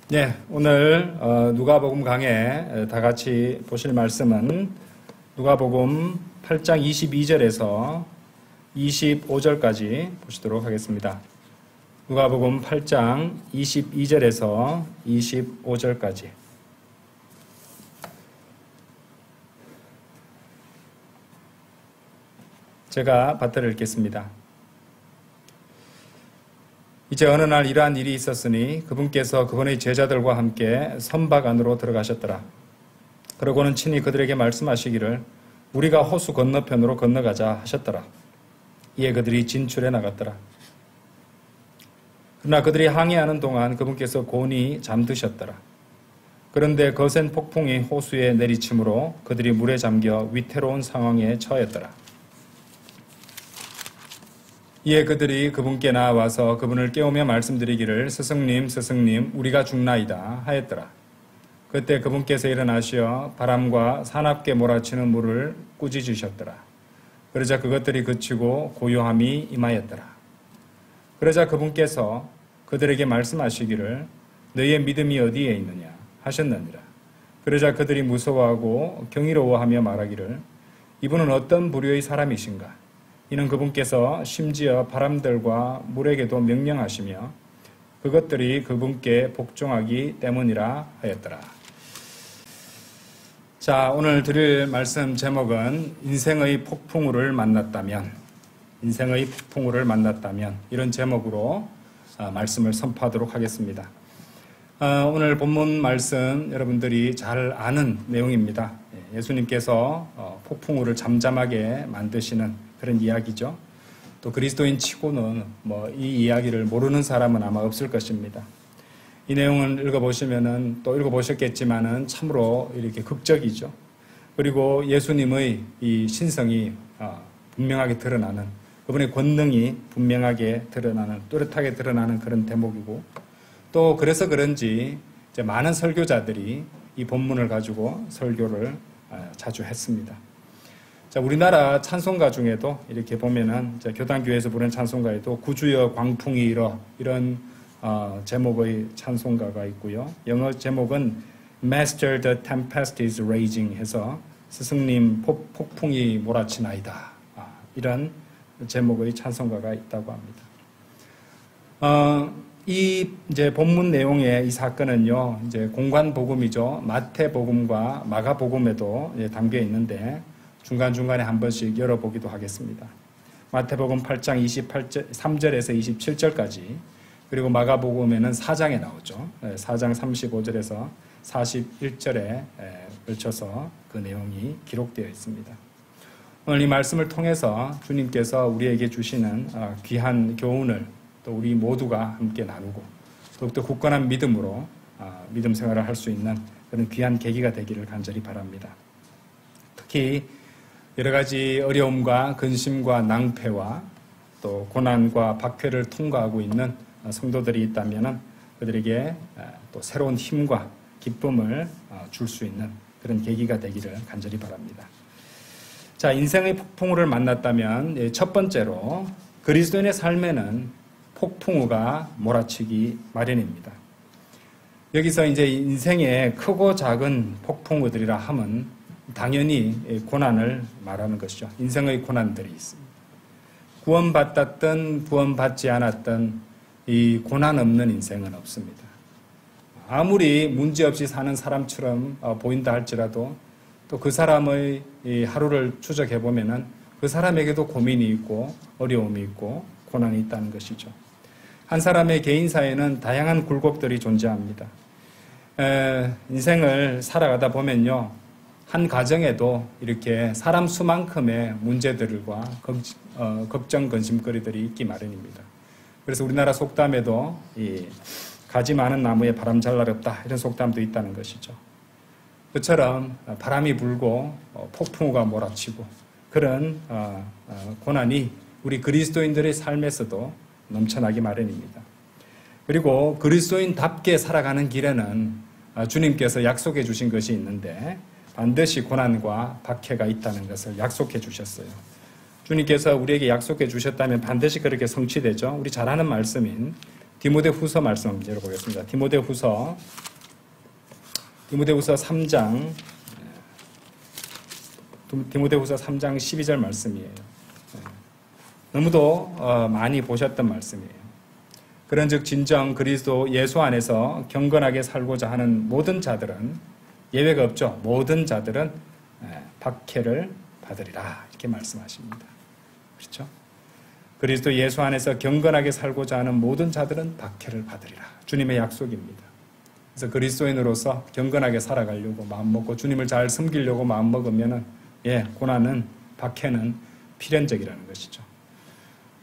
네, 오늘 누가복음 강해 다 같이 보실 말씀은 누가복음 8장 22절에서 25절까지 보시도록 하겠습니다. 누가복음 8장 22절에서 25절까지. 제가 받들어 읽겠습니다. 이제 어느 날 이러한 일이 있었으니 그분께서 그분의 제자들과 함께 선박 안으로 들어가셨더라. 그러고는 친히 그들에게 말씀하시기를 우리가 호수 건너편으로 건너가자 하셨더라. 이에 그들이 진출해 나갔더라. 그러나 그들이 항해하는 동안 그분께서 곤히 잠드셨더라. 그런데 거센 폭풍이 호수에 내리침으로 그들이 물에 잠겨 위태로운 상황에 처했더라. 이에 그들이 그분께 나와서 그분을 깨우며 말씀드리기를 스승님 스승님 우리가 죽나이다 하였더라. 그때 그분께서 일어나시어 바람과 사납게 몰아치는 물을 꾸짖으셨더라. 그러자 그것들이 그치고 고요함이 임하였더라. 그러자 그분께서 그들에게 말씀하시기를 너희의 믿음이 어디에 있느냐 하셨느니라. 그러자 그들이 무서워하고 경이로워하며 말하기를 이분은 어떤 부류의 사람이신가. 이는 그분께서 심지어 바람들과 물에게도 명령하시며 그것들이 그분께 복종하기 때문이라 하였더라. 자, 오늘 드릴 말씀 제목은 인생의 폭풍우를 만났다면, 인생의 폭풍우를 만났다면 이런 제목으로 말씀을 선포하도록 하겠습니다. 오늘 본문 말씀 여러분들이 잘 아는 내용입니다. 예수님께서 폭풍우를 잠잠하게 만드시는 그런 이야기죠. 또 그리스도인 치고는 이 이야기를 모르는 사람은 아마 없을 것입니다. 이 내용을 읽어보시면은 또 읽어보셨겠지만은 참으로 이렇게 극적이죠. 그리고 예수님의 이 신성이 분명하게 드러나는, 그분의 권능이 분명하게 드러나는, 뚜렷하게 드러나는 그런 대목이고, 또 그래서 그런지 이제 많은 설교자들이 이 본문을 가지고 설교를 자주 했습니다. 자, 우리나라 찬송가 중에도 이렇게 보면은 교단교회에서 부르는 찬송가에도 구주여 광풍이 일어 이런 제목의 찬송가가 있고요. 영어 제목은 Master the tempest is raging 해서 스승님 폭풍이 몰아치나이다. 이런 제목의 찬송가가 있다고 합니다. 이 이제 본문 내용의 이 사건은요, 이제 공관 복음이죠. 마태 복음과 마가 복음에도 담겨 있는데 중간중간에 한 번씩 열어보기도 하겠습니다. 마태복음 8장 23절에서 27절까지, 그리고 마가복음에는 4장에 나오죠. 4장 35절에서 41절에 걸쳐서 그 내용이 기록되어 있습니다. 오늘 이 말씀을 통해서 주님께서 우리에게 주시는 귀한 교훈을 또 우리 모두가 함께 나누고 더욱더 굳건한 믿음으로 믿음 생활을 할 수 있는 그런 귀한 계기가 되기를 간절히 바랍니다. 특히 여러 가지 어려움과 근심과 낭패와 또 고난과 박해를 통과하고 있는 성도들이 있다면 그들에게 또 새로운 힘과 기쁨을 줄 수 있는 그런 계기가 되기를 간절히 바랍니다. 자, 인생의 폭풍우를 만났다면 첫 번째로 그리스도인의 삶에는 폭풍우가 몰아치기 마련입니다. 여기서 이제 인생의 크고 작은 폭풍우들이라 함은 당연히 고난을 말하는 것이죠. 인생의 고난들이 있습니다. 구원받았든 구원받지 않았든 이 고난 없는 인생은 없습니다. 아무리 문제없이 사는 사람처럼 보인다 할지라도 또 그 사람의 이 하루를 추적해 보면은 그 사람에게도 고민이 있고 어려움이 있고 고난이 있다는 것이죠. 한 사람의 개인사에는 다양한 굴곡들이 존재합니다. 인생을 살아가다 보면요, 한 가정에도 이렇게 사람 수만큼의 문제들과 걱정, 근심거리들이 있기 마련입니다. 그래서 우리나라 속담에도 이 가지 많은 나무에 바람 잘 날 없다 이런 속담도 있다는 것이죠. 그처럼 바람이 불고 폭풍우가 몰아치고 그런 고난이 우리 그리스도인들의 삶에서도 넘쳐나기 마련입니다. 그리고 그리스도인답게 살아가는 길에는 주님께서 약속해 주신 것이 있는데 반드시 고난과 박해가 있다는 것을 약속해 주셨어요. 주님께서 우리에게 약속해 주셨다면 반드시 그렇게 성취되죠. 우리 잘 아는 말씀인 디모데후서 말씀 열어보겠습니다. 디모데후서 3장 디모데후서 3장 12절 말씀이에요. 너무도 많이 보셨던 말씀이에요. 그런즉 진정 그리스도 예수 안에서 경건하게 살고자 하는 모든 자들은 예외가 없죠. 모든 자들은 박해를 받으리라 이렇게 말씀하십니다. 그렇죠? 그리스도 예수 안에서 경건하게 살고자 하는 모든 자들은 박해를 받으리라. 주님의 약속입니다. 그래서 그리스도인으로서 경건하게 살아가려고 마음먹고 주님을 잘 섬기려고 마음먹으면 고난은, 박해는 필연적이라는 것이죠.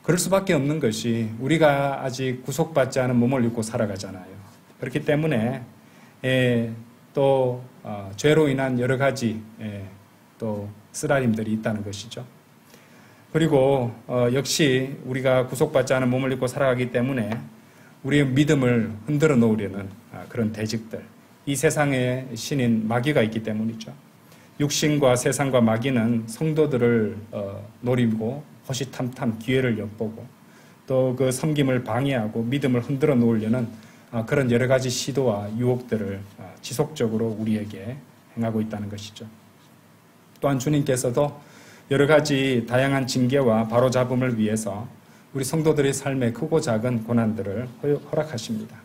그럴 수밖에 없는 것이 우리가 아직 구속받지 않은 몸을 입고 살아가잖아요. 그렇기 때문에 또 죄로 인한 여러 가지 또 쓰라림들이 있다는 것이죠. 그리고 역시 우리가 구속받지 않은 몸을 입고 살아가기 때문에 우리의 믿음을 흔들어 놓으려는 그런 대직들, 이 세상의 신인 마귀가 있기 때문이죠. 육신과 세상과 마귀는 성도들을 노리고 호시탐탐 기회를 엿보고 또 그 섬김을 방해하고 믿음을 흔들어 놓으려는 그런 여러 가지 시도와 유혹들을 지속적으로 우리에게 행하고 있다는 것이죠. 또한 주님께서도 여러 가지 다양한 징계와 바로잡음을 위해서 우리 성도들의 삶에 크고 작은 고난들을 허락하십니다.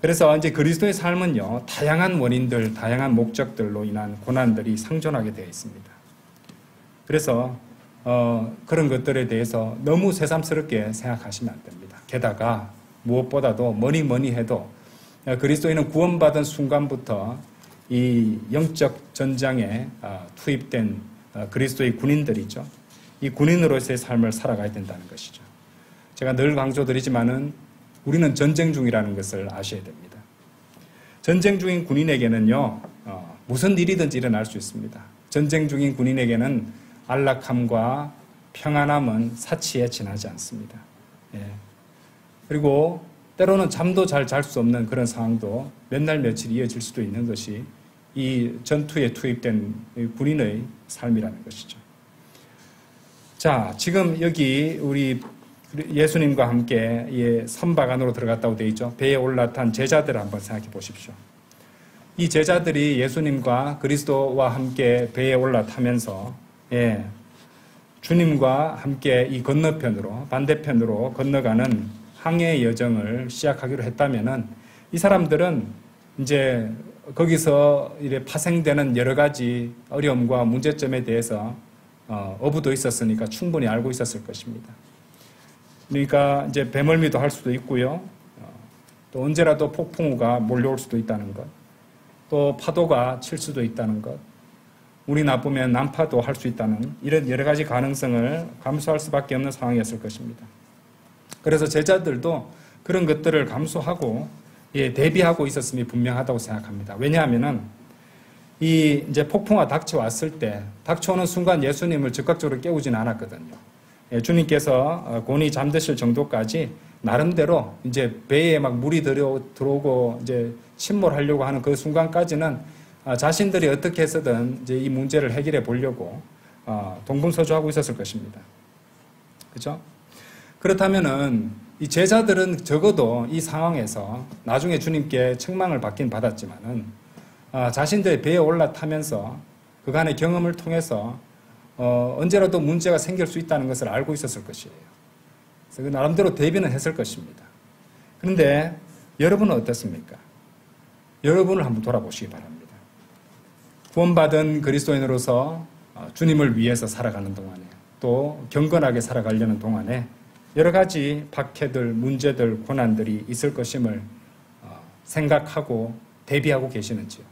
그래서 이제 그리스도의 삶은요, 다양한 원인들, 다양한 목적들로 인한 고난들이 상존하게 되어 있습니다. 그래서 그런 것들에 대해서 너무 새삼스럽게 생각하시면 안 됩니다. 게다가 무엇보다도 뭐니 해도 그리스도인은 구원받은 순간부터 이 영적 전장에 투입된 그리스도의 군인들이죠. 이 군인으로서의 삶을 살아가야 된다는 것이죠. 제가 늘 강조드리지만은 우리는 전쟁 중이라는 것을 아셔야 됩니다. 전쟁 중인 군인에게는요, 무슨 일이든지 일어날 수 있습니다. 전쟁 중인 군인에게는 안락함과 평안함은 사치에 지나지 않습니다. 그리고 때로는 잠도 잘 잘 수 없는 그런 상황도 몇 날 며칠 이어질 수도 있는 것이 이 전투에 투입된 군인의 삶이라는 것이죠. 자, 지금 여기 우리 예수님과 함께 선박 안으로 들어갔다고 되어 있죠. 배에 올라탄 제자들을 한번 생각해 보십시오. 이 제자들이 예수님과 그리스도와 함께 배에 올라타면서 주님과 함께 이 건너편으로, 반대편으로 건너가는 항해의 여정을 시작하기로 했다면은 이 사람들은 이제 거기서 이래 파생되는 여러 가지 어려움과 문제점에 대해서 어부도 있었으니까 충분히 알고 있었을 것입니다. 그러니까 이제 배멀미도 할 수도 있고요. 또 언제라도 폭풍우가 몰려올 수도 있다는 것. 또 파도가 칠 수도 있다는 것. 운이 나쁘면 난파도 할 수 있다는 이런 여러 가지 가능성을 감수할 수밖에 없는 상황이었을 것입니다. 그래서 제자들도 그런 것들을 감수하고 대비하고 있었음이 분명하다고 생각합니다. 왜냐하면은 이 이제 폭풍과 닥쳐왔을 때 닥쳐오는 순간 예수님을 즉각적으로 깨우지는 않았거든요. 주님께서 곤히 잠드실 정도까지 나름대로 이제 배에 막 물이 들어오고 이제 침몰하려고 하는 그 순간까지는 자신들이 어떻게 해서든 이제 이 문제를 해결해 보려고 동분서주하고 있었을 것입니다. 그렇죠? 그렇다면은 이 제자들은 적어도 이 상황에서 나중에 주님께 책망을 받긴 받았지만은 자신들의 배에 올라타면서 그간의 경험을 통해서 언제라도 문제가 생길 수 있다는 것을 알고 있었을 것이에요. 그래서 그 나름대로 대비는 했을 것입니다. 그런데 여러분은 어떻습니까? 여러분을 한번 돌아보시기 바랍니다. 구원받은 그리스도인으로서 주님을 위해서 살아가는 동안에 또 경건하게 살아가려는 동안에 여러 가지 박해들, 문제들, 고난들이 있을 것임을 생각하고 대비하고 계시는지요?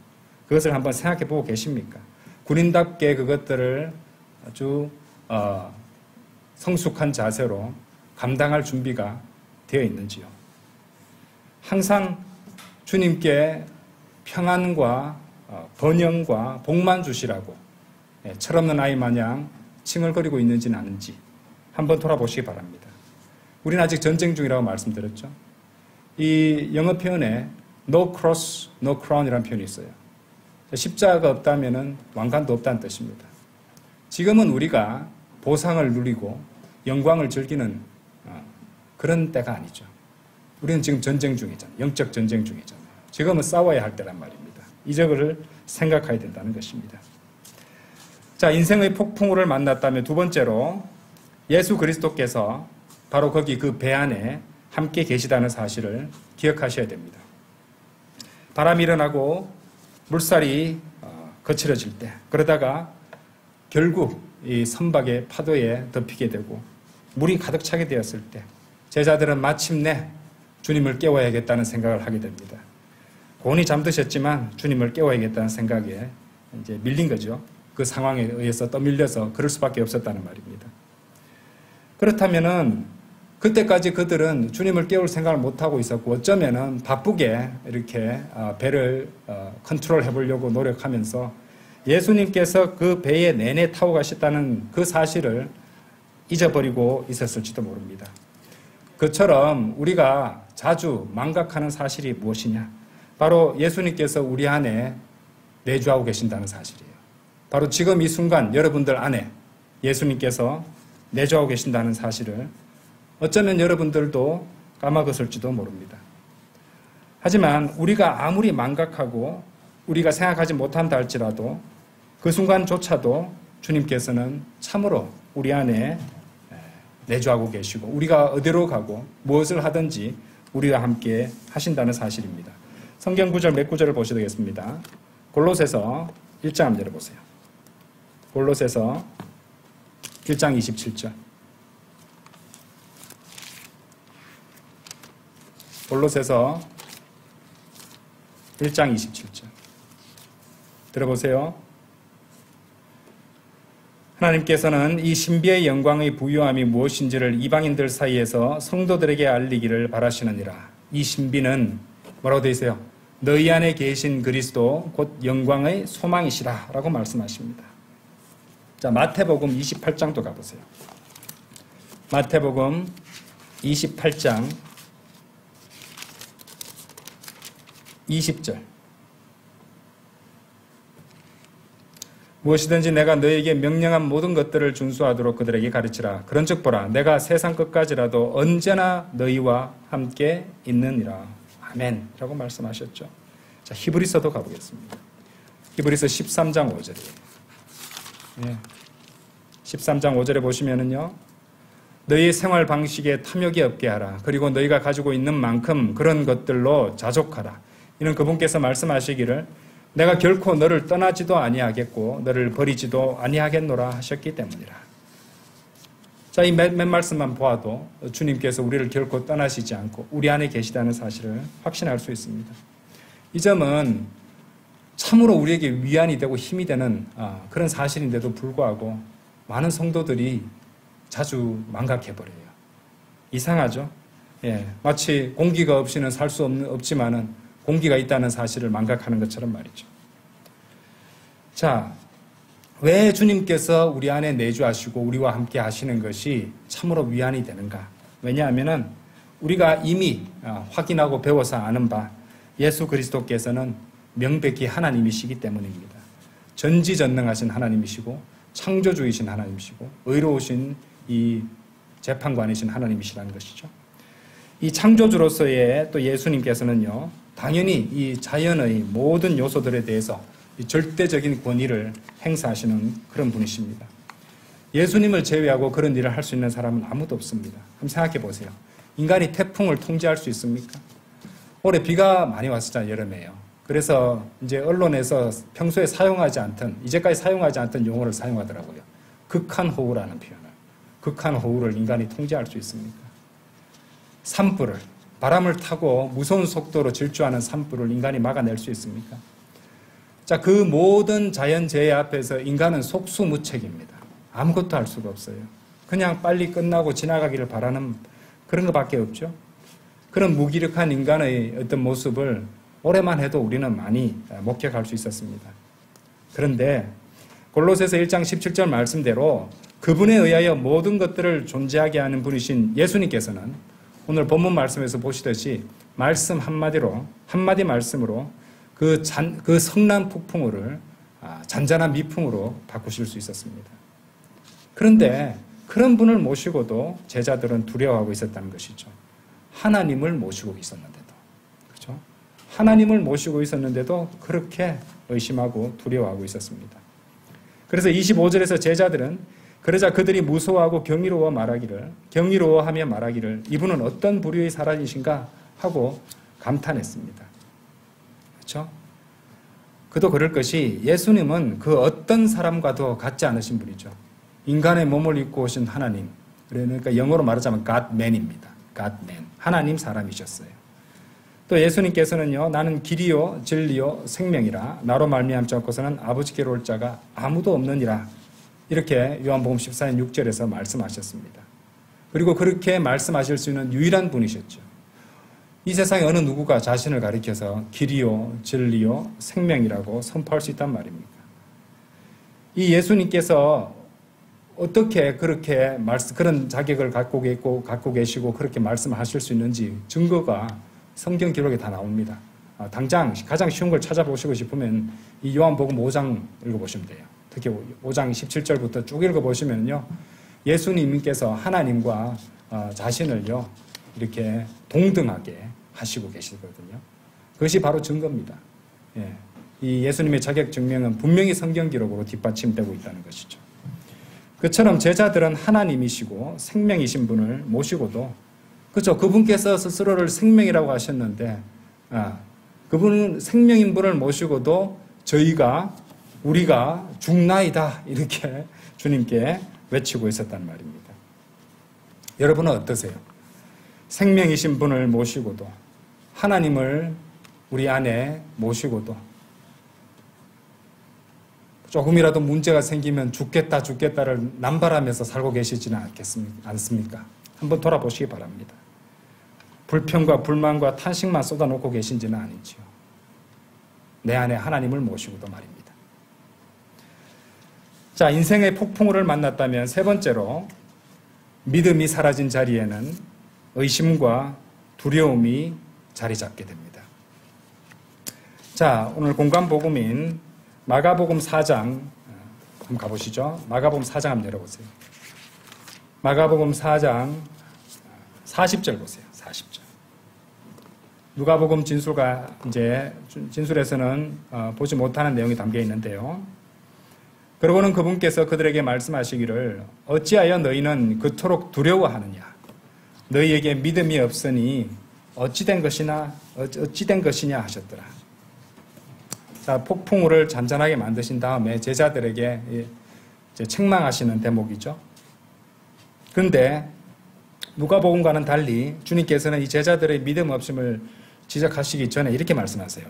그것을 한번 생각해 보고 계십니까? 군인답게 그것들을 아주 성숙한 자세로 감당할 준비가 되어 있는지요? 항상 주님께 평안과 번영과 복만 주시라고 철없는 아이 마냥 칭얼거리고 있는지는 아닌지 한번 돌아보시기 바랍니다. 우리는 아직 전쟁 중이라고 말씀드렸죠. 이 영어 표현에 no cross, no crown이라는 표현이 있어요. 십자가가 없다면 왕관도 없다는 뜻입니다. 지금은 우리가 보상을 누리고 영광을 즐기는 그런 때가 아니죠. 우리는 지금 전쟁 중이잖아요. 영적 전쟁 중이잖아요. 지금은 싸워야 할 때란 말입니다. 이적을 생각해야 된다는 것입니다. 자, 인생의 폭풍우를 만났다면 두 번째로 예수 그리스도께서 바로 거기 그 배 안에 함께 계시다는 사실을 기억하셔야 됩니다. 바람이 일어나고 물살이 거칠어질 때, 그러다가 결국 이 선박의 파도에 덮이게 되고 물이 가득 차게 되었을 때 제자들은 마침내 주님을 깨워야겠다는 생각을 하게 됩니다. 곤히 잠드셨지만 주님을 깨워야겠다는 생각에 이제 밀린 거죠. 그 상황에 의해서 떠밀려서 그럴 수밖에 없었다는 말입니다. 그렇다면은 그때까지 그들은 주님을 깨울 생각을 못하고 있었고 어쩌면은 바쁘게 이렇게 배를 컨트롤 해보려고 노력하면서 예수님께서 그 배에 내내 타고 가셨다는 그 사실을 잊어버리고 있었을지도 모릅니다. 그처럼 우리가 자주 망각하는 사실이 무엇이냐? 바로 예수님께서 우리 안에 내주하고 계신다는 사실이에요. 바로 지금 이 순간 여러분들 안에 예수님께서 내주하고 계신다는 사실을 어쩌면 여러분들도 까먹었을지도 모릅니다. 하지만 우리가 아무리 망각하고 우리가 생각하지 못한다 할지라도 그 순간조차도 주님께서는 참으로 우리 안에 내주하고 계시고 우리가 어디로 가고 무엇을 하든지 우리와 함께 하신다는 사실입니다. 성경 구절 몇 구절을 보셔야 되겠습니다. 골로새서 1장 한번 열어보세요. 골로새서 1장 27절. 골로새서 1장 27절. 들어보세요. 하나님께서는 이 신비의 영광의 부유함이 무엇인지를 이방인들 사이에서 성도들에게 알리기를 바라시느니라. 이 신비는 뭐라고 되어 있어요? 너희 안에 계신 그리스도 곧 영광의 소망이시라 라고 말씀하십니다. 자, 마태복음 28장도 가보세요. 마태복음 28장 20절. 무엇이든지 내가 너에게 명령한 모든 것들을 준수하도록 그들에게 가르치라. 그런즉 보라, 내가 세상 끝까지라도 언제나 너희와 함께 있느니라. 아멘. 라고 말씀하셨죠. 자, 히브리서도 가보겠습니다. 히브리서 13장 5절이에요. 예. 13장 5절에 보시면은요, 너희의 생활 방식에 탐욕이 없게 하라. 그리고 너희가 가지고 있는 만큼 그런 것들로 자족하라. 이는 그분께서 말씀하시기를 내가 결코 너를 떠나지도 아니하겠고 너를 버리지도 아니하겠노라 하셨기 때문이라. 자, 이 몇 말씀만 보아도 주님께서 우리를 결코 떠나시지 않고 우리 안에 계시다는 사실을 확신할 수 있습니다. 이 점은 참으로 우리에게 위안이 되고 힘이 되는 그런 사실인데도 불구하고 많은 성도들이 자주 망각해버려요. 이상하죠? 예, 마치 공기가 없이는 살 수 없지만은 공기가 있다는 사실을 망각하는 것처럼 말이죠. 자, 왜 주님께서 우리 안에 내주하시고 우리와 함께 하시는 것이 참으로 위안이 되는가? 왜냐하면은 우리가 이미 확인하고 배워서 아는 바 예수 그리스도께서는 명백히 하나님이시기 때문입니다. 전지전능하신 하나님이시고 창조주이신 하나님이시고 의로우신 이 재판관이신 하나님이시라는 것이죠. 이 창조주로서의 또 예수님께서는요, 당연히 이 자연의 모든 요소들에 대해서 이 절대적인 권위를 행사하시는 그런 분이십니다. 예수님을 제외하고 그런 일을 할 수 있는 사람은 아무도 없습니다. 한번 생각해 보세요. 인간이 태풍을 통제할 수 있습니까? 올해 비가 많이 왔었잖아요, 여름에요. 그래서 이제 언론에서 평소에 사용하지 않던, 이제까지 사용하지 않던 용어를 사용하더라고요. 극한호우라는 표현을. 극한호우를 인간이 통제할 수 있습니까? 산불을, 바람을 타고 무서운 속도로 질주하는 산불을 인간이 막아낼 수 있습니까? 자, 그 모든 자연재해 앞에서 인간은 속수무책입니다. 아무것도 할 수가 없어요. 그냥 빨리 끝나고 지나가기를 바라는 그런 것밖에 없죠. 그런 무기력한 인간의 어떤 모습을 올해만 해도 우리는 많이 목격할 수 있었습니다. 그런데 골로새서 1장 17절 말씀대로 그분에 의하여 모든 것들을 존재하게 하는 분이신 예수님께서는 오늘 본문 말씀에서 보시듯이 말씀 한마디로, 한마디 말씀으로 그 성난 폭풍우를 잔잔한 미풍으로 바꾸실 수 있었습니다. 그런데 그런 분을 모시고도 제자들은 두려워하고 있었다는 것이죠. 하나님을 모시고 있었는데도. 그렇죠? 하나님을 모시고 있었는데도 그렇게 의심하고 두려워하고 있었습니다. 그래서 25절에서 제자들은 그러자 그들이 무서워하고 경이로워하며 말하기를 이분은 어떤 부류의 사람이신가 하고 감탄했습니다. 그렇죠? 그도 그럴 것이 예수님은 그 어떤 사람과도 같지 않으신 분이죠. 인간의 몸을 입고 오신 하나님. 그러니까 영어로 말하자면 Godman입니다. Godman. 하나님 사람이셨어요. 또 예수님께서는요, 나는 길이요 진리요 생명이라 나로 말미암지 않고서는 아버지께로 올 자가 아무도 없느니라. 이렇게 요한복음 14장 6절에서 말씀하셨습니다. 그리고 그렇게 말씀하실 수 있는 유일한 분이셨죠. 이 세상에 어느 누구가 자신을 가리켜서 길이요 진리요 생명이라고 선포할 수 있단 말입니까? 이 예수님께서 어떻게 그렇게 그런 자격을 갖고 계시고 그렇게 말씀하실 수 있는지 증거가 성경 기록에 다 나옵니다. 당장 가장 쉬운 걸 찾아보시고 싶으면 이 요한복음 5장 읽어보시면 돼요. 특히 5장 17절부터 쭉 읽어보시면요. 예수님께서 하나님과 자신을요, 이렇게 동등하게 하시고 계시거든요. 그것이 바로 증거입니다. 예. 이 예수님의 자격 증명은 분명히 성경 기록으로 뒷받침되고 있다는 것이죠. 그처럼 제자들은 하나님이시고 생명이신 분을 모시고도, 그렇죠. 그분께서 스스로를 생명이라고 하셨는데, 그분은 생명인 분을 모시고도 우리가 죽나이다 이렇게 주님께 외치고 있었단 말입니다. 여러분은 어떠세요? 생명이신 분을 모시고도 하나님을 우리 안에 모시고도 조금이라도 문제가 생기면 죽겠다를 남발하면서 살고 계시지는 않습니까? 한번 돌아보시기 바랍니다. 불평과 불만과 탄식만 쏟아놓고 계신지는 아니지요. 내 안에 하나님을 모시고도 말입니다. 자, 인생의 폭풍우를 만났다면 세 번째로 믿음이 사라진 자리에는 의심과 두려움이 자리 잡게 됩니다. 자, 오늘 공간 복음인 마가복음 4장 한번 가보시죠. 마가복음 4장 한번 열어보세요. 마가복음 4장 40절 보세요. 40절. 누가복음 진술에서는 보지 못하는 내용이 담겨 있는데요. 그러고는 그분께서 그들에게 말씀하시기를 어찌하여 너희는 그토록 두려워하느냐? 너희에게 믿음이 없으니 어찌된 것이냐 하셨더라. 자, 폭풍우를 잔잔하게 만드신 다음에 제자들에게 이제 책망하시는 대목이죠. 그런데 누가복음과는 달리 주님께서는 이 제자들의 믿음 없음을 지적하시기 전에 이렇게 말씀하세요.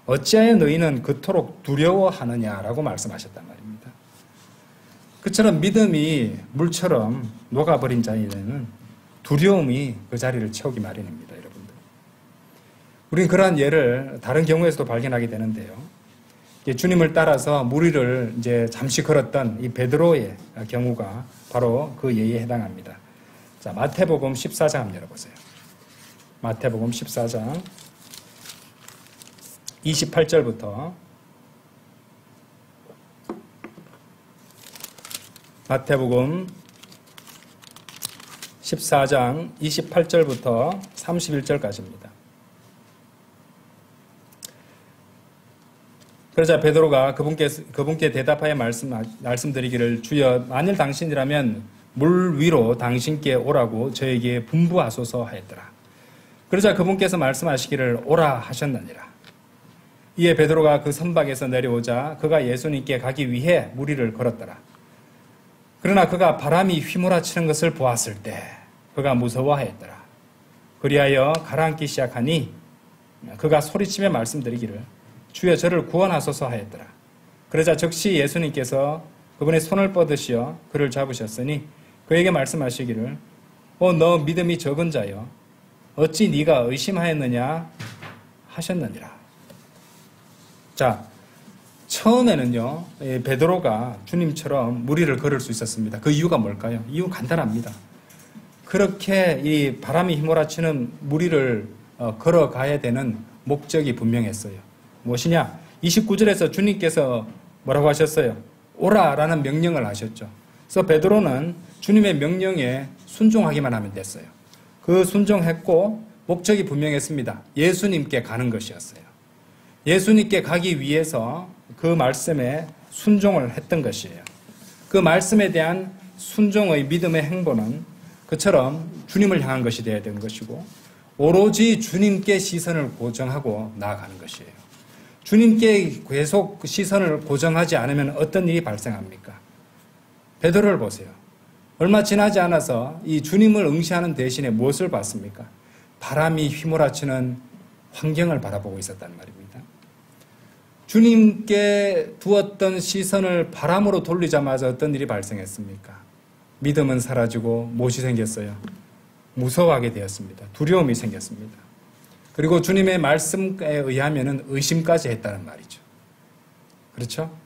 어찌하여 너희는 그토록 두려워하느냐라고 말씀하셨단 말입니다. 그처럼 믿음이 물처럼 녹아버린 자에는 두려움이 그 자리를 채우기 마련입니다, 여러분들. 우리는 그러한 예를 다른 경우에서도 발견하게 되는데요. 주님을 따라서 무리를 이제 잠시 걸었던 이 베드로의 경우가 바로 그 예에 해당합니다. 자, 마태복음 14장 한번 열어보세요. 마태복음 14장 28절부터 마태복음 14장 28절부터 31절까지입니다. 그러자 베드로가 그분께 대답하여 말씀드리기를 주여 만일 당신이라면 물 위로 당신께 오라고 저에게 분부하소서 하였더라. 그러자 그분께서 말씀하시기를 오라 하셨느니라. 이에 베드로가 그 선박에서 내려오자 그가 예수님께 가기 위해 무리를 걸었더라. 그러나 그가 바람이 휘몰아치는 것을 보았을 때 그가 무서워하였더라. 그리하여 가라앉기 시작하니 그가 소리치며 말씀드리기를 주여 저를 구원하소서 하였더라. 그러자 즉시 예수님께서 그분의 손을 뻗으시어 그를 잡으셨으니 그에게 말씀하시기를 너 믿음이 적은 자여 어찌 네가 의심하였느냐 하셨느니라. 자, 처음에는요, 베드로가 주님처럼 무리를 걸을 수 있었습니다. 그 이유가 뭘까요? 이유는 간단합니다. 그렇게 이 바람이 휘몰아치는 무리를 걸어가야 되는 목적이 분명했어요. 무엇이냐? 29절에서 주님께서 뭐라고 하셨어요? 오라라는 명령을 하셨죠. 그래서 베드로는 주님의 명령에 순종하기만 하면 됐어요. 그 순종했고 목적이 분명했습니다. 예수님께 가는 것이었어요. 예수님께 가기 위해서 그 말씀에 순종을 했던 것이에요. 그 말씀에 대한 순종의 믿음의 행보는 그처럼 주님을 향한 것이 되어야 되는 것이고 오로지 주님께 시선을 고정하고 나아가는 것이에요. 주님께 계속 시선을 고정하지 않으면 어떤 일이 발생합니까? 베드로를 보세요. 얼마 지나지 않아서 이 주님을 응시하는 대신에 무엇을 봤습니까? 바람이 휘몰아치는 환경을 바라보고 있었단 말입니다. 주님께 두었던 시선을 바람으로 돌리자마자 어떤 일이 발생했습니까? 믿음은 사라지고 무엇이 생겼어요? 무서워하게 되었습니다. 두려움이 생겼습니다. 그리고 주님의 말씀에 의하면 의심까지 했다는 말이죠. 그렇죠?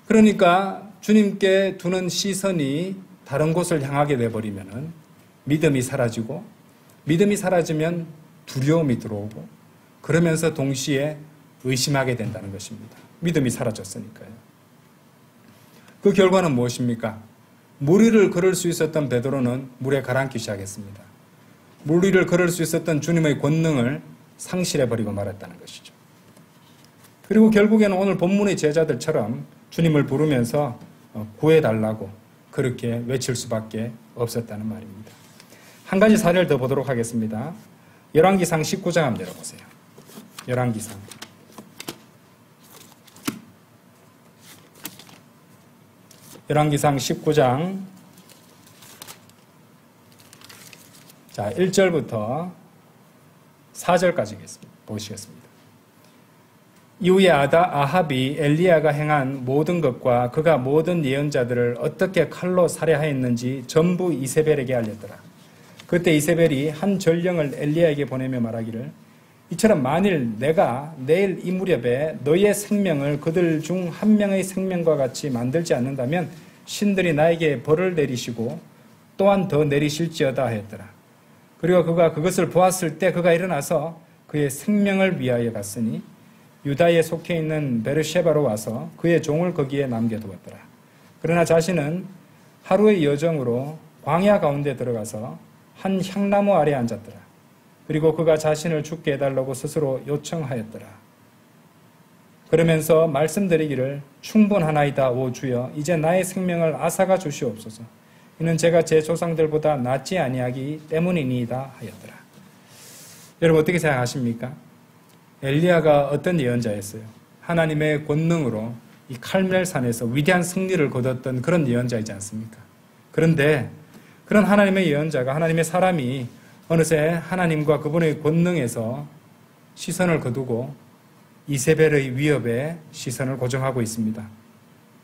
그러니까 주님께 두는 시선이 다른 곳을 향하게 되어버리면 믿음이 사라지고 믿음이 사라지면 두려움이 들어오고 그러면서 동시에 의심하게 된다는 것입니다. 믿음이 사라졌으니까요. 그 결과는 무엇입니까? 물 위를 걸을 수 있었던 베드로는 물에 가라앉기 시작했습니다. 물 위를 걸을 수 있었던 주님의 권능을 상실해버리고 말았다는 것이죠. 그리고 결국에는 오늘 본문의 제자들처럼 주님을 부르면서 구해달라고 그렇게 외칠 수밖에 없었다는 말입니다. 한 가지 사례를 더 보도록 하겠습니다. 열왕기상 19장 한번 열어보세요. 열왕기상. 열왕기상 19장 자 1절부터 4절까지 보시겠습니다. 이후에 아합이 엘리야가 행한 모든 것과 그가 모든 예언자들을 어떻게 칼로 살해하였는지 전부 이세벨에게 알렸더라. 그때 이세벨이 한 전령을 엘리야에게 보내며 말하기를 이처럼 만일 내가 내일 이 무렵에 너의 생명을 그들 중 한 명의 생명과 같이 만들지 않는다면 신들이 나에게 벌을 내리시고 또한 더 내리실지어다 하였더라. 그리고 그가 그것을 보았을 때 그가 일어나서 그의 생명을 위하여 갔으니 유다에 속해 있는 베르셰바로 와서 그의 종을 거기에 남겨두었더라. 그러나 자신은 하루의 여정으로 광야 가운데 들어가서 한 향나무 아래에 앉았더라. 그리고 그가 자신을 죽게 해달라고 스스로 요청하였더라. 그러면서 말씀드리기를 충분하나이다 오 주여 이제 나의 생명을 앗아가 주시옵소서. 이는 제가 제 조상들보다 낫지 아니하기 때문이니이다 하였더라. 여러분 어떻게 생각하십니까? 엘리야가 어떤 예언자였어요? 하나님의 권능으로 이 칼멜산에서 위대한 승리를 거뒀던 그런 예언자이지 않습니까? 그런데 그런 하나님의 예언자가 하나님의 사람이 어느새 하나님과 그분의 권능에서 시선을 거두고 이세벨의 위협에 시선을 고정하고 있습니다.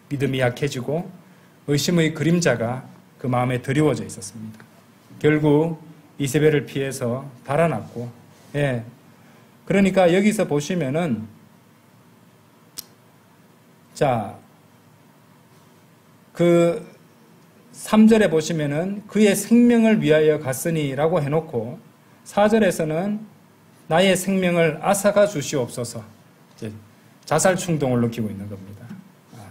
믿음이 약해지고 의심의 그림자가 그 마음에 드리워져 있었습니다. 결국 이세벨을 피해서 달아났고 그러니까 여기서 보시면은 그 3절에 보시면은 그의 생명을 위하여 갔으니라고 해놓고 4절에서는 나의 생명을 앗아가 주시옵소서. 이제 자살 충동을 느끼고 있는 겁니다.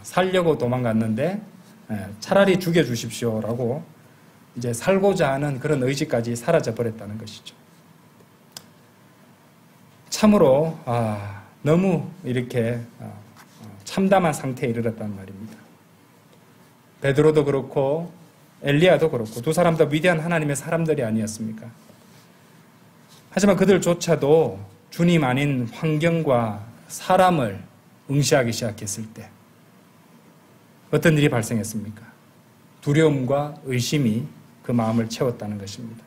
살려고 도망갔는데 차라리 죽여주십시오라고 이제 살고자 하는 그런 의지까지 사라져 버렸다는 것이죠. 참으로 너무 이렇게 참담한 상태에 이르렀단 말입니다. 베드로도 그렇고 엘리야도 그렇고 두 사람 다 위대한 하나님의 사람들이 아니었습니까? 하지만 그들조차도 주님 아닌 환경과 사람을 응시하기 시작했을 때 어떤 일이 발생했습니까? 두려움과 의심이 그 마음을 채웠다는 것입니다.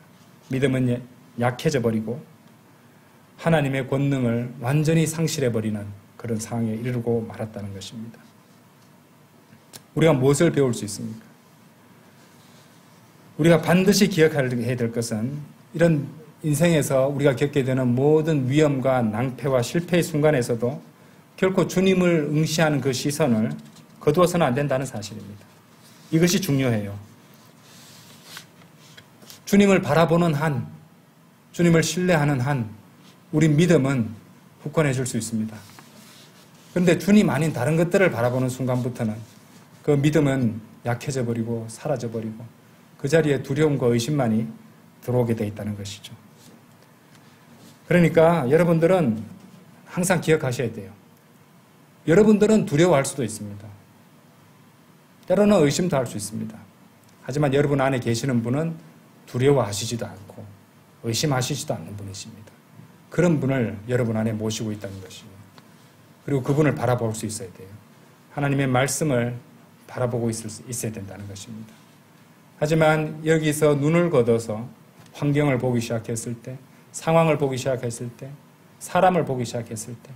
믿음은 약해져 버리고 하나님의 권능을 완전히 상실해버리는 그런 상황에 이르고 말았다는 것입니다. 우리가 무엇을 배울 수 있습니까? 우리가 반드시 기억해야 될 것은 이런 인생에서 우리가 겪게 되는 모든 위험과 낭패와 실패의 순간에서도 결코 주님을 응시하는 그 시선을 거두어서는 안 된다는 사실입니다. 이것이 중요해요. 주님을 바라보는 한, 주님을 신뢰하는 한 우리 믿음은 굳건해 줄 수 있습니다. 그런데 주님 아닌 다른 것들을 바라보는 순간부터는 그 믿음은 약해져 버리고 사라져 버리고 그 자리에 두려움과 의심만이 들어오게 돼 있다는 것이죠. 그러니까 여러분들은 항상 기억하셔야 돼요. 여러분들은 두려워할 수도 있습니다. 때로는 의심도 할 수 있습니다. 하지만 여러분 안에 계시는 분은 두려워하시지도 않고 의심하시지도 않는 분이십니다. 그런 분을 여러분 안에 모시고 있다는 것이에요. 그리고 그분을 바라볼 수 있어야 돼요. 하나님의 말씀을 바라보고 있어야 된다는 것입니다. 하지만 여기서 눈을 걷어서 환경을 보기 시작했을 때, 상황을 보기 시작했을 때, 사람을 보기 시작했을 때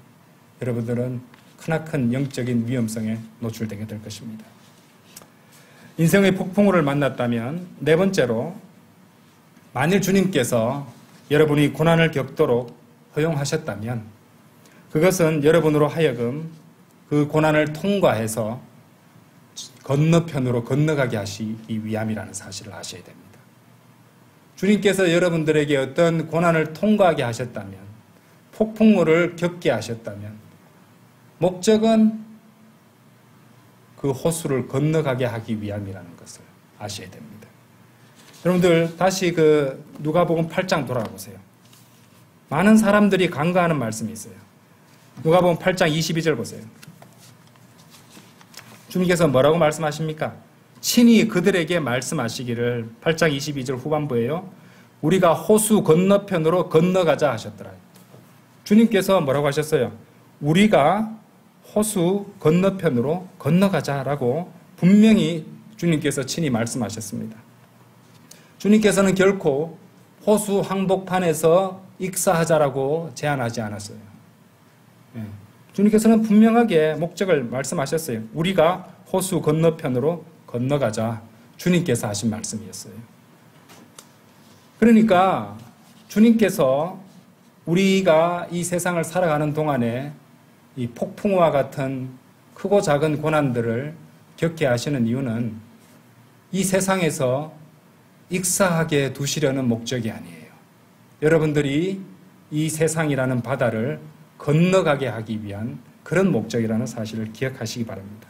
여러분들은 크나큰 영적인 위험성에 노출되게 될 것입니다. 인생의 폭풍우를 만났다면 네 번째로, 만일 주님께서 여러분이 고난을 겪도록 허용하셨다면 그것은 여러분으로 하여금 그 고난을 통과해서 건너편으로 건너가게 하시기 위함이라는 사실을 아셔야 됩니다. 주님께서 여러분들에게 어떤 고난을 통과하게 하셨다면, 폭풍우를 겪게 하셨다면 목적은 그 호수를 건너가게 하기 위함이라는 것을 아셔야 됩니다. 여러분들 다시 그 누가복음 8장 돌아보세요. 많은 사람들이 간과하는 말씀이 있어요. 누가복음 8장 22절 보세요. 주님께서 뭐라고 말씀하십니까? 친히 그들에게 말씀하시기를, 8장 22절 후반부에요. 우리가 호수 건너편으로 건너가자 하셨더라. 주님께서 뭐라고 하셨어요? 우리가 호수 건너편으로 건너가자라고 분명히 주님께서 친히 말씀하셨습니다. 주님께서는 결코 호수 항복판에서 익사하자라고 제안하지 않았어요. 주님께서는 분명하게 목적을 말씀하셨어요. 우리가 호수 건너편으로 건너가자. 주님께서 하신 말씀이었어요. 그러니까 주님께서 우리가 이 세상을 살아가는 동안에 이 폭풍우와 같은 크고 작은 고난들을 겪게 하시는 이유는 이 세상에서 익사하게 두시려는 목적이 아니에요. 여러분들이 이 세상이라는 바다를 건너가게 하기 위한 그런 목적이라는 사실을 기억하시기 바랍니다.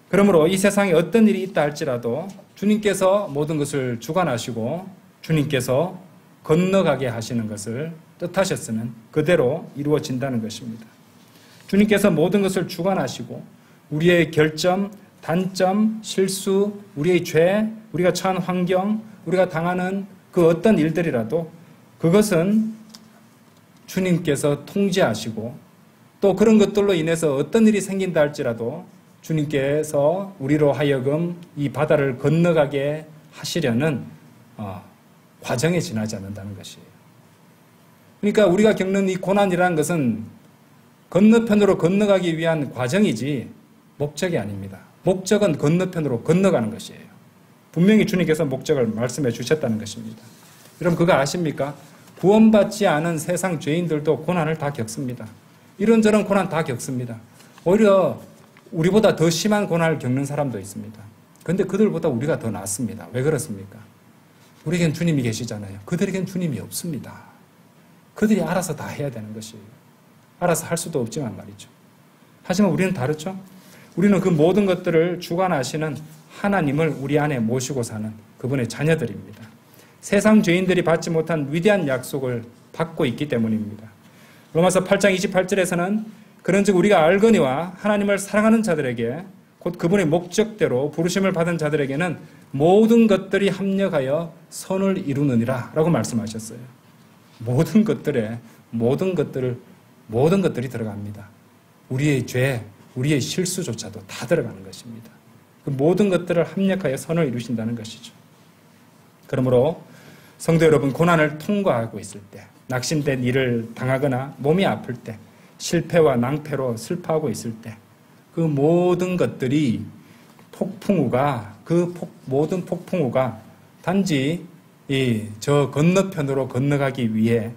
그러므로 이 세상에 어떤 일이 있다 할지라도 주님께서 모든 것을 주관하시고 주님께서 건너가게 하시는 것을 뜻하셨으면 그대로 이루어진다는 것입니다. 주님께서 모든 것을 주관하시고 우리의 결점, 단점, 실수, 우리의 죄, 우리가 처한 환경, 우리가 당하는 그 어떤 일들이라도 그것은 주님께서 통제하시고 또 그런 것들로 인해서 어떤 일이 생긴다 할지라도 주님께서 우리로 하여금 이 바다를 건너가게 하시려는 과정에 지나지 않는다는 것이에요. 그러니까 우리가 겪는 이 고난이라는 것은 건너편으로 건너가기 위한 과정이지 목적이 아닙니다. 목적은 건너편으로 건너가는 것이에요. 분명히 주님께서 목적을 말씀해 주셨다는 것입니다. 여러분 그거 아십니까? 구원받지 않은 세상 죄인들도 고난을 다 겪습니다. 이런저런 고난 다 겪습니다. 오히려 우리보다 더 심한 고난을 겪는 사람도 있습니다. 그런데 그들보다 우리가 더 낫습니다. 왜 그렇습니까? 우리에겐 주님이 계시잖아요. 그들에겐 주님이 없습니다. 그들이 알아서 다 해야 되는 것이에요. 알아서 할 수도 없지만 말이죠. 하지만 우리는 다르죠. 우리는 그 모든 것들을 주관하시는 하나님을 우리 안에 모시고 사는 그분의 자녀들입니다. 세상 죄인들이 받지 못한 위대한 약속을 받고 있기 때문입니다. 로마서 8장 28절에서는 그런즉 우리가 알거니와 하나님을 사랑하는 자들에게 곧 그분의 목적대로 부르심을 받은 자들에게는 모든 것들이 합력하여 선을 이루느니라 라고 말씀하셨어요. 모든 것들이 들어갑니다. 우리의 죄, 우리의 실수조차도 다 들어가는 것입니다. 그 모든 것들을 합력하여 선을 이루신다는 것이죠. 그러므로 성도 여러분, 고난을 통과하고 있을 때, 낙심된 일을 당하거나 몸이 아플 때, 실패와 낭패로 슬퍼하고 있을 때, 그 모든 것들이 모든 폭풍우가 단지 저 건너편으로 건너가기 위해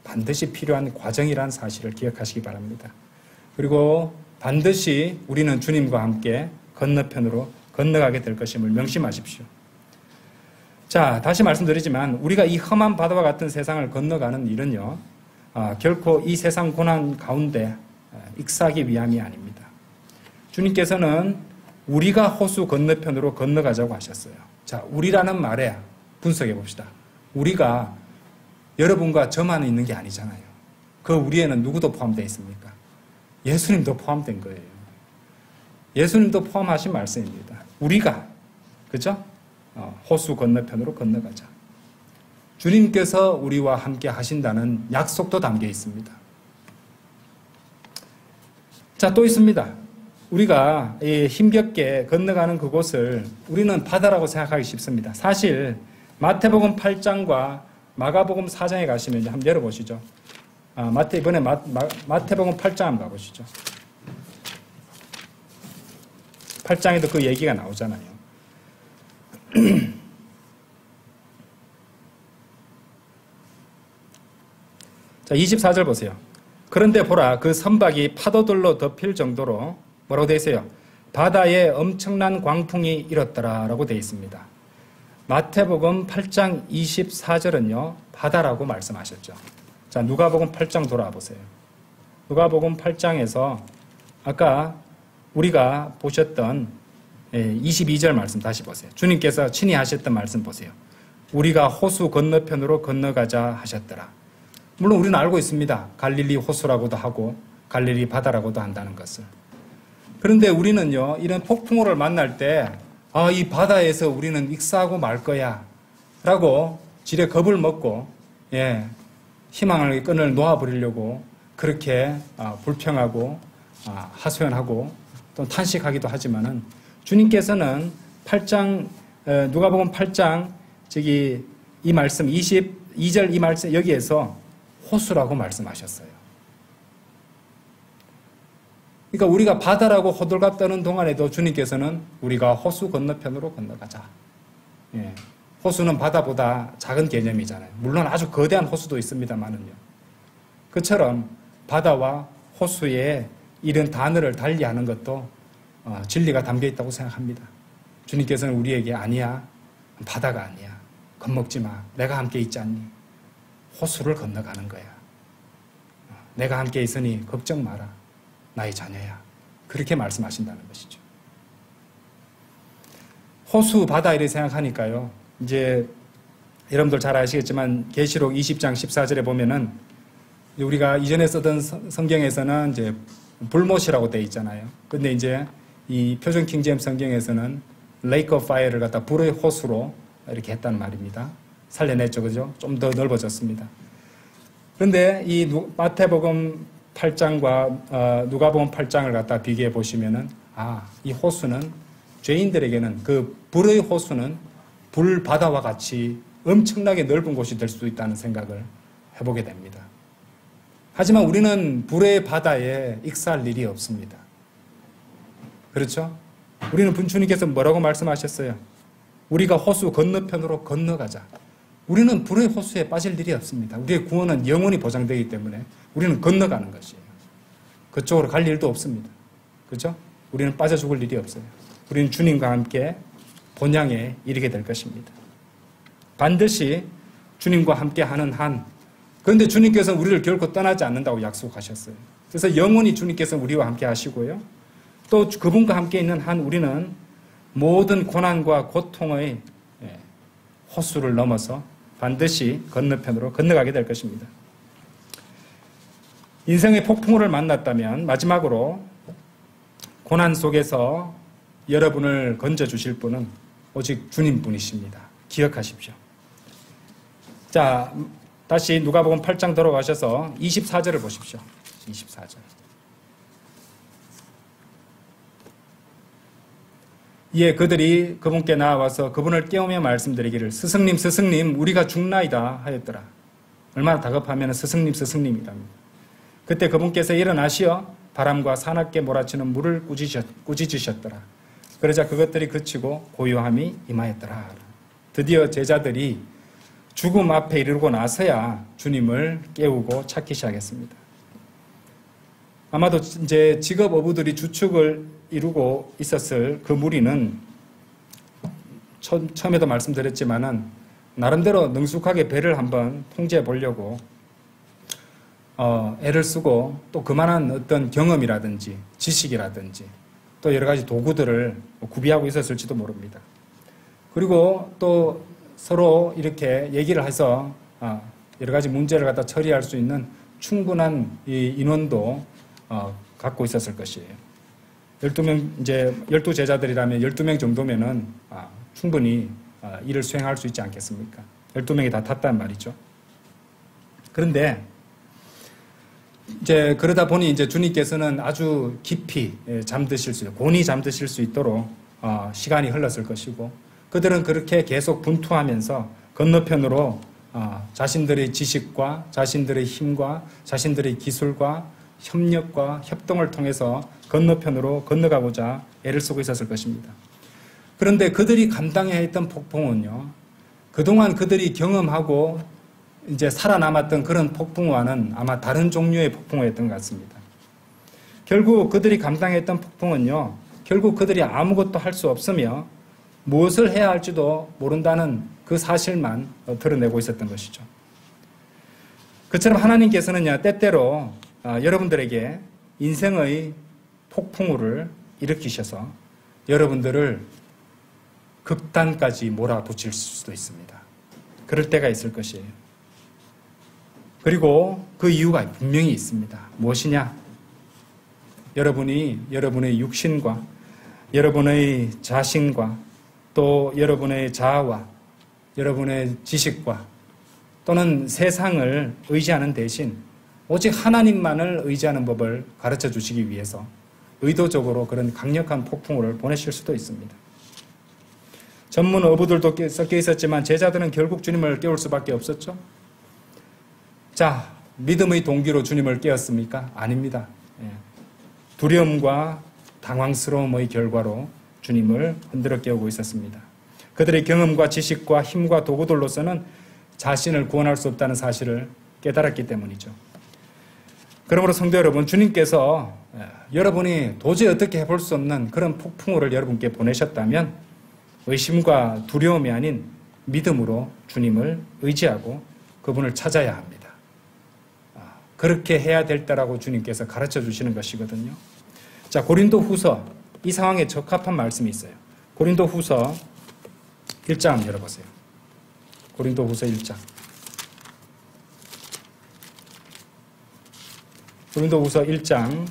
반드시 필요한 과정이라는 사실을 기억하시기 바랍니다. 그리고 반드시 우리는 주님과 함께 건너편으로 건너가게 될 것임을 명심하십시오. 자, 다시 말씀드리지만 우리가 이 험한 바다와 같은 세상을 건너가는 일은요, 결코 이 세상 고난 가운데 익사하기 위함이 아닙니다. 주님께서는 우리가 호수 건너편으로 건너가자고 하셨어요. 자, 우리라는 말에 분석해 봅시다. 우리가 여러분과 저만 있는 게 아니잖아요. 그 우리에는 누구도 포함되어 있습니까? 예수님도 포함된 거예요. 예수님도 포함하신 말씀입니다. 우리가, 그죠? 호수 건너편으로 건너가자. 주님께서 우리와 함께 하신다는 약속도 담겨 있습니다. 자, 또 있습니다. 우리가 힘겹게 건너가는 그곳을 우리는 바다라고 생각하기 쉽습니다. 사실 마태복음 8장과 마가복음 4장에 가시면 한번 열어보시죠. 이번에 마태복음 8장 한번 가보시죠. 8장에도 그 얘기가 나오잖아요. 자, 24절 보세요. 그런데 보라, 그 선박이 파도들로 덮일 정도로 뭐라고 되어 있어요? 바다에 엄청난 광풍이 일었더라 라고 되어 있습니다. 마태복음 8장 24절은요, 바다라고 말씀하셨죠. 자, 누가복음 8장 돌아와 보세요. 누가복음 8장에서 아까 우리가 보셨던 22절 말씀 다시 보세요. 주님께서 친히 하셨던 말씀 보세요. 우리가 호수 건너편으로 건너가자 하셨더라. 물론 우리는 알고 있습니다. 갈릴리 호수라고도 하고 갈릴리 바다라고도 한다는 것을. 그런데 우리는요, 이런 폭풍우를 만날 때 이 바다에서 우리는 익사하고 말 거야 라고 지레 겁을 먹고 희망의 끈을 놓아버리려고 그렇게 불평하고 하소연하고 또 탄식하기도 하지만은 주님께서는 8장 누가복음 8장 이 말씀 22절 이 말씀 여기에서 호수라고 말씀하셨어요. 그러니까 우리가 바다라고 호들갑 떠는 동안에도 주님께서는 우리가 호수 건너편으로 건너가자. 호수는 바다보다 작은 개념이잖아요. 물론 아주 거대한 호수도 있습니다만은요. 그처럼 바다와 호수의 이런 단어를 달리하는 것도 진리가 담겨 있다고 생각합니다. 주님께서는 우리에게 아니야, 바다가 아니야, 겁먹지 마, 내가 함께 있지 않니? 호수를 건너가는 거야. 내가 함께 있으니 걱정 마라, 나의 자녀야. 그렇게 말씀하신다는 것이죠. 호수, 바다 이렇게 생각하니까요, 이제 여러분들 잘 아시겠지만 계시록 20장 14절에 보면은 우리가 이전에 쓰던 성경에서는 이제 불못이라고 되어 있잖아요. 근데 이제 이 표준 킹제임스 성경에서는 Lake of Fire를 갖다 불의 호수로 이렇게 했단 말입니다. 살려냈죠, 그죠? 좀 더 넓어졌습니다. 그런데 이 마태복음 8장과 누가복음 8장을 갖다 비교해 보시면은 이 호수는 죄인들에게는 그 불의 호수는 불 바다와 같이 엄청나게 넓은 곳이 될 수도 있다는 생각을 해보게 됩니다. 하지만 우리는 불의 바다에 익사할 일이 없습니다. 그렇죠? 우리는 주님께서 뭐라고 말씀하셨어요? 우리가 호수 건너편으로 건너가자. 우리는 불의 호수에 빠질 일이 없습니다. 우리의 구원은 영원히 보장되기 때문에 우리는 건너가는 것이에요. 그쪽으로 갈 일도 없습니다. 그렇죠? 우리는 빠져 죽을 일이 없어요. 우리는 주님과 함께 본향에 이르게 될 것입니다. 반드시 주님과 함께 하는 한, 그런데 주님께서는 우리를 결코 떠나지 않는다고 약속하셨어요. 그래서 영원히 주님께서 우리와 함께 하시고요. 또 그분과 함께 있는 한 우리는 모든 고난과 고통의 호수를 넘어서 반드시 건너편으로 건너가게 될 것입니다. 인생의 폭풍우를 만났다면 마지막으로 고난 속에서 여러분을 건져주실 분은 오직 주님뿐이십니다. 기억하십시오. 자, 다시 누가복음 8장 돌아가셔서 24절을 보십시오. 24절. 이에 그들이 그분께 나와서 그분을 깨우며 말씀드리기를 스승님 스승님 우리가 죽나이다 하였더라. 얼마나 다급하면 스승님 스승님이랍니다. 그때 그분께서 일어나시어 바람과 사납게 몰아치는 물을 꾸짖으셨더라. 그러자 그것들이 그치고 고요함이 임하였더라. 드디어 제자들이 죽음 앞에 이르고 나서야 주님을 깨우고 찾기 시작했습니다. 아마도 이제 직업 어부들이 주축을 이루고 있었을 그 무리는 처음에도 말씀드렸지만은 나름대로 능숙하게 배를 한번 통제해 보려고 애를 쓰고 또 그만한 어떤 경험이라든지 지식이라든지 또 여러 가지 도구들을 구비하고 있었을지도 모릅니다. 그리고 또 서로 이렇게 얘기를 해서 여러 가지 문제를 갖다 처리할 수 있는 충분한 이 인원도 갖고 있었을 것이에요. 12명, 이제 12제자들이라면 12명 정도면은 충분히 일을 수행할 수 있지 않겠습니까? 12명이 다 탔단 말이죠. 그런데 이제 그러다 보니 이제 주님께서는 아주 깊이 잠드실 수, 곤히 잠드실 수 있도록 시간이 흘렀을 것이고, 그들은 그렇게 계속 분투하면서 건너편으로 자신들의 지식과 자신들의 힘과 자신들의 기술과 협력과 협동을 통해서 건너편으로 건너가고자 애를 쓰고 있었을 것입니다. 그런데 그들이 감당해야 했던 폭풍은요, 그동안 그들이 경험하고 이제 살아남았던 그런 폭풍과는 아마 다른 종류의 폭풍이었던 것 같습니다. 결국 그들이 감당했던 폭풍은요, 결국 그들이 아무것도 할 수 없으며 무엇을 해야 할지도 모른다는 그 사실만 드러내고 있었던 것이죠. 그처럼 하나님께서는요, 때때로 여러분들에게 인생의 폭풍우를 일으키셔서 여러분들을 극단까지 몰아붙일 수도 있습니다. 그럴 때가 있을 것이에요. 그리고 그 이유가 분명히 있습니다. 무엇이냐? 여러분이 여러분의 육신과 여러분의 자신과 또 여러분의 자아와 여러분의 지식과 또는 세상을 의지하는 대신 오직 하나님만을 의지하는 법을 가르쳐 주시기 위해서 의도적으로 그런 강력한 폭풍우를 보내실 수도 있습니다. 전문 어부들도 섞여 있었지만 제자들은 결국 주님을 깨울 수밖에 없었죠. 자, 믿음의 동기로 주님을 깨웠습니까? 아닙니다. 두려움과 당황스러움의 결과로 주님을 흔들어 깨우고 있었습니다. 그들의 경험과 지식과 힘과 도구들로서는 자신을 구원할 수 없다는 사실을 깨달았기 때문이죠. 그러므로 성도 여러분, 주님께서 여러분이 도저히 어떻게 해볼 수 없는 그런 폭풍우를 여러분께 보내셨다면 의심과 두려움이 아닌 믿음으로 주님을 의지하고 그분을 찾아야 합니다. 그렇게 해야 될 때라고 주님께서 가르쳐 주시는 것이거든요. 자, 고린도 후서, 이 상황에 적합한 말씀이 있어요. 고린도 후서 1장 열어보세요. 고린도 후서 1장. 고린도 후서 1장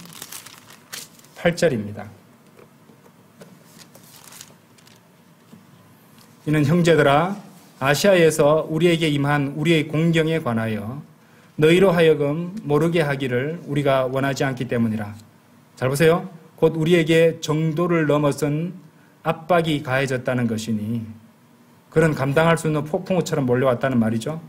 8절입니다. 이는 형제들아, 아시아에서 우리에게 임한 우리의 공경에 관하여 너희로 하여금 모르게 하기를 우리가 원하지 않기 때문이라. 잘 보세요. 곧 우리에게 정도를 넘어선 압박이 가해졌다는 것이니 그런 감당할 수 있는 폭풍우처럼 몰려왔다는 말이죠.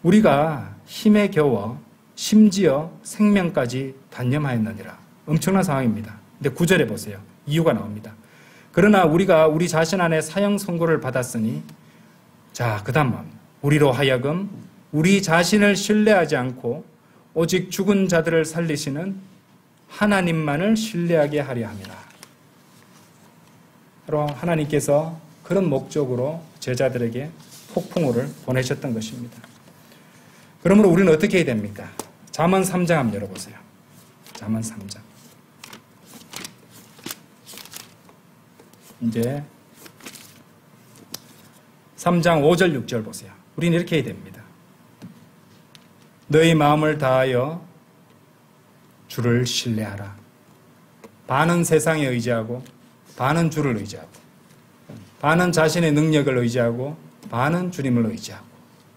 우리가 힘에 겨워 심지어 생명까지 단념하였느니라. 엄청난 상황입니다. 근데 9절에 보세요. 이유가 나옵니다. 그러나 우리가 우리 자신 안에 사형 선고를 받았으니, 자, 그 다음 우리로 하여금 우리 자신을 신뢰하지 않고 오직 죽은 자들을 살리시는 하나님만을 신뢰하게 하려 함이라. 바로 하나님께서 그런 목적으로 제자들에게 폭풍우를 보내셨던 것입니다. 그러므로 우리는 어떻게 해야 됩니까? 잠언 3장 한번 열어보세요. 잠언 3장. 이제 3장 5절 6절 보세요. 우리는 이렇게 해야 됩니다. 너희 마음을 다하여 주를 신뢰하라. 반은 세상에 의지하고 반은 주를 의지하고 반은 자신의 능력을 의지하고 반은 주님을 의지하고.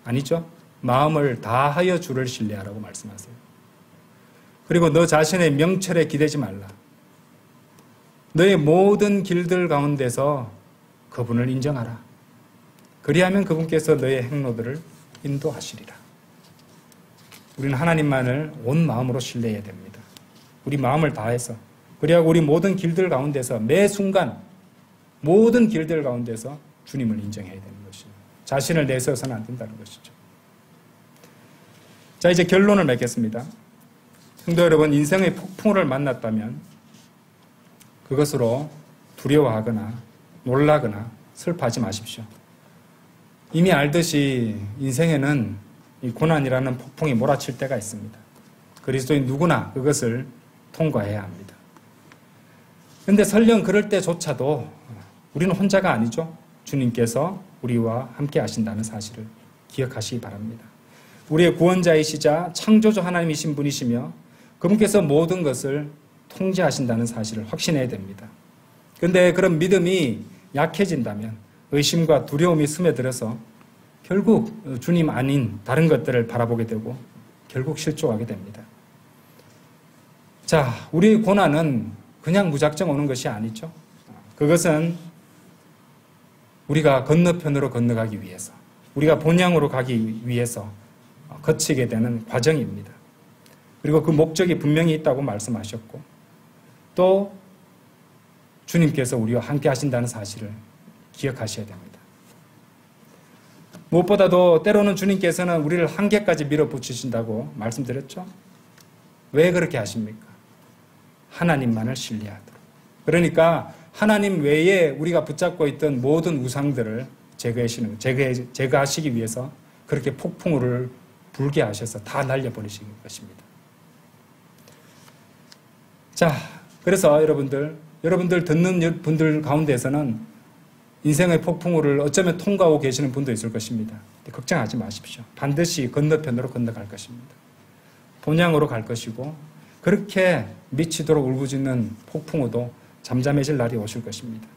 아니죠? 마음을 다하여 주를 신뢰하라고 말씀하세요. 그리고 너 자신의 명철에 기대지 말라. 너의 모든 길들 가운데서 그분을 인정하라. 그리하면 그분께서 너의 행로들을 인도하시리라. 우리는 하나님만을 온 마음으로 신뢰해야 됩니다. 우리 마음을 다해서. 그리하고 우리 모든 길들 가운데서 매 순간 모든 길들 가운데서 주님을 인정해야 되는 것이죠. 자신을 내세워서는 안 된다는 것이죠. 자, 이제 결론을 맺겠습니다. 성도 여러분, 인생의 폭풍을 만났다면 그것으로 두려워하거나 놀라거나 슬퍼하지 마십시오. 이미 알듯이 인생에는 이 고난이라는 폭풍이 몰아칠 때가 있습니다. 그리스도인 누구나 그것을 통과해야 합니다. 근데 설령 그럴 때조차도 우리는 혼자가 아니죠. 주님께서 우리와 함께 하신다는 사실을 기억하시기 바랍니다. 우리의 구원자이시자 창조주 하나님이신 분이시며 그분께서 모든 것을 통제하신다는 사실을 확신해야 됩니다. 그런데 그런 믿음이 약해진다면 의심과 두려움이 스며들어서 결국 주님 아닌 다른 것들을 바라보게 되고 결국 실족하게 됩니다. 자, 우리의 고난은 그냥 무작정 오는 것이 아니죠. 그것은 우리가 건너편으로 건너가기 위해서, 우리가 본향으로 가기 위해서 거치게 되는 과정입니다. 그리고 그 목적이 분명히 있다고 말씀하셨고 또 주님께서 우리와 함께 하신다는 사실을 기억하셔야 됩니다. 무엇보다도 때로는 주님께서는 우리를 한계까지 밀어붙이신다고 말씀드렸죠. 왜 그렇게 하십니까? 하나님만을 신뢰하도록. 그러니까 하나님 외에 우리가 붙잡고 있던 모든 우상들을 제거하시기 위해서 그렇게 폭풍우를 불게 하셔서 다 날려버리신 것입니다. 자, 그래서 여러분들 듣는 분들 가운데서는 인생의 폭풍우를 어쩌면 통과하고 계시는 분도 있을 것입니다. 걱정하지 마십시오. 반드시 건너편으로 건너갈 것입니다. 본향으로 갈 것이고 그렇게 미치도록 울부짖는 폭풍우도 잠잠해질 날이 오실 것입니다.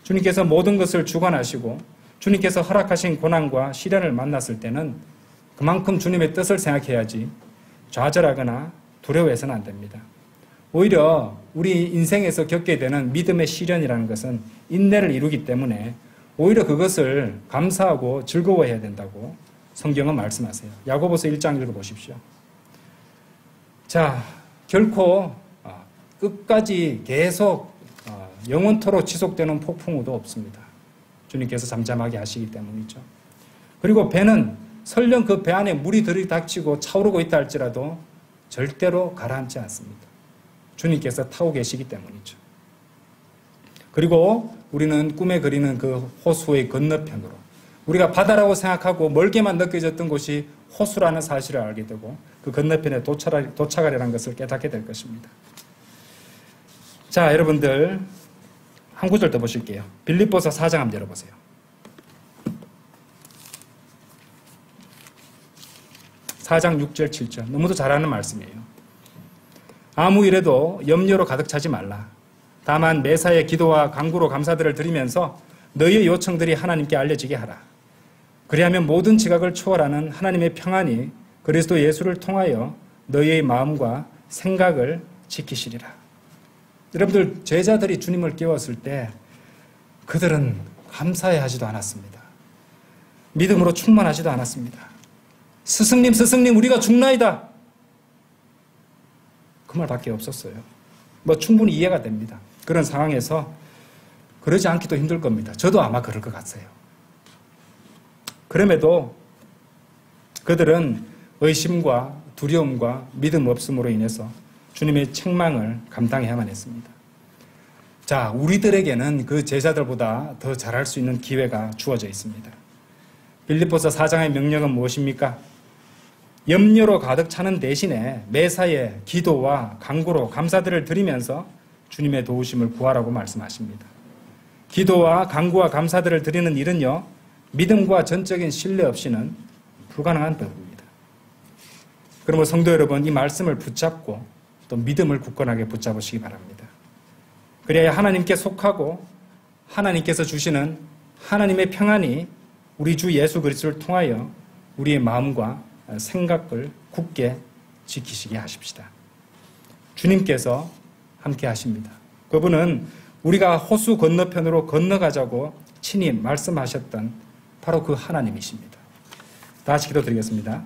주님께서 모든 것을 주관하시고 주님께서 허락하신 고난과 시련을 만났을 때는 그만큼 주님의 뜻을 생각해야지 좌절하거나 두려워해서는 안 됩니다. 오히려 우리 인생에서 겪게 되는 믿음의 시련이라는 것은 인내를 이루기 때문에 오히려 그것을 감사하고 즐거워해야 된다고 성경은 말씀하세요. 야고보서 1장 읽어보십시오. 자, 결코 끝까지 계속 영원토록 지속되는 폭풍우도 없습니다. 주님께서 잠잠하게 하시기 때문이죠. 그리고 배는 설령 그 배 안에 물이 들이닥치고 차오르고 있다 할지라도 절대로 가라앉지 않습니다. 주님께서 타고 계시기 때문이죠. 그리고 우리는 꿈에 그리는 그 호수의 건너편으로 우리가 바다라고 생각하고 멀게만 느껴졌던 곳이 호수라는 사실을 알게 되고 그 건너편에 도착하리라는 것을 깨닫게 될 것입니다. 자, 여러분들 한 구절 더 보실게요. 빌립보서 4장 한번 열어보세요. 4장 6절 7절 너무도 잘 아는 말씀이에요. 아무 일에도 염려로 가득 차지 말라. 다만 매사에 기도와 간구로 감사들을 드리면서 너희의 요청들이 하나님께 알려지게 하라. 그리하면 모든 지각을 초월하는 하나님의 평안이 그리스도 예수를 통하여 너희의 마음과 생각을 지키시리라. 여러분들 제자들이 주님을 깨웠을 때 그들은 감사해 하지도 않았습니다. 믿음으로 충만하지도 않았습니다. 스승님 스승님 우리가 죽나이다. 그 말밖에 없었어요. 충분히 이해가 됩니다. 그런 상황에서 그러지 않기도 힘들 겁니다. 저도 아마 그럴 것 같아요. 그럼에도 그들은 의심과 두려움과 믿음 없음으로 인해서 주님의 책망을 감당해야만 했습니다. 자, 우리들에게는 그 제자들보다 더 잘할 수 있는 기회가 주어져 있습니다. 빌립보서 4장의 명령은 무엇입니까? 염려로 가득 차는 대신에 매사에 기도와 간구로 감사들을 드리면서 주님의 도우심을 구하라고 말씀하십니다. 기도와 간구와 감사들을 드리는 일은요, 믿음과 전적인 신뢰 없이는 불가능한 법입니다. 그러므로 성도 여러분, 이 말씀을 붙잡고 또 믿음을 굳건하게 붙잡으시기 바랍니다. 그래야 하나님께 속하고 하나님께서 주시는 하나님의 평안이 우리 주 예수 그리스도를 통하여 우리의 마음과 생각을 굳게 지키시게 하십시다. 주님께서 함께 하십니다. 그분은 우리가 호수 건너편으로 건너가자고 친히 말씀하셨던 바로 그 하나님이십니다. 다 같이 기도드리겠습니다.